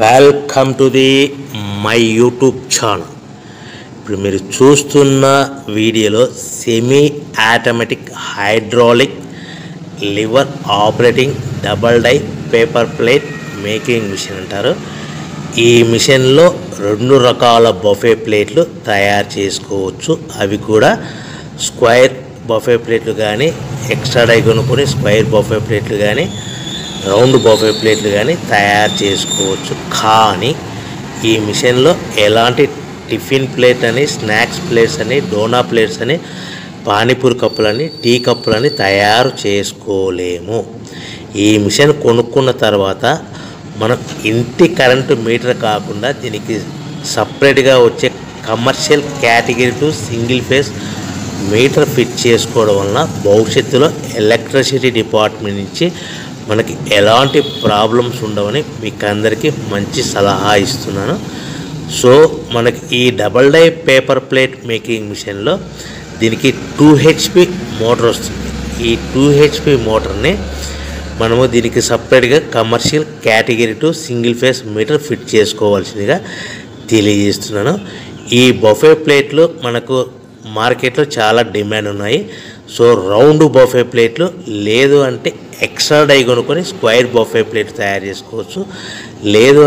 Welcome to the my YouTube channel. ఇప్పుడు మీరు చూస్తున్న వీడియోలో semi automatic hydraulic lever operating double die paper plate making machine అంటారు. ఈ మిషన్లో 2 రకాల బఫే ప్లేట్లు తయారు చేసుకోవచ్చు. అవి కూడా స్క్వేర్ బఫే ప్లేట్లు కానీ, ఎక్స్ట్రా డై కొనుక్కొని స్క్వేర్ బఫే ప్లేట్లు కానీ, రౌండ్ బఫే ప్లేట్లు కానీ తయారు చేసుకోవచ్చు. కానీ ఈ మిషన్లో ఎలాంటి టిఫిన్ ప్లేట్ అని, స్నాక్స్ ప్లేట్స్ అని, డోనా ప్లేట్స్ అని, పానీపూరి కప్పులని, టీ కప్పులని తయారు చేసుకోలేము. ఈ మిషన్ కొనుక్కున్న తర్వాత మనం ఇంటి కరెంటు మీటర్ కాకుండా దీనికి సపరేట్గా వచ్చే commercial category to single phase metre fit చేసుకోవడం వలన భవిష్యత్తులో ఎలక్ట్రిసిటీ డిపార్ట్మెంట్ నుంచి మనకి ఎలాంటి ప్రాబ్లమ్స్ ఉండవని మీకు అందరికీ మంచి సలహా ఇస్తున్నాను. సో మనకి ఈ double die paper plate making మిషన్లో దీనికి 2 HP మోటార్ వస్తుంది. ఈ 2 HP మోటార్ని మనము దీనికి సపరేట్గా commercial category to single phase metre fit చేసుకోవాల్సిందిగా తెలియజేస్తున్నాను. ఈ బఫే ప్లేట్లు మనకు మార్కెట్లో చాలా డిమాండ్ ఉన్నాయి. సో రౌండ్ బఫే ప్లేట్లు లేదు అంటే ఎక్స్ట్రా డై కొనుక్కొని స్క్వేర్ బఫే ప్లేట్ తయారు చేసుకోవచ్చు. లేదు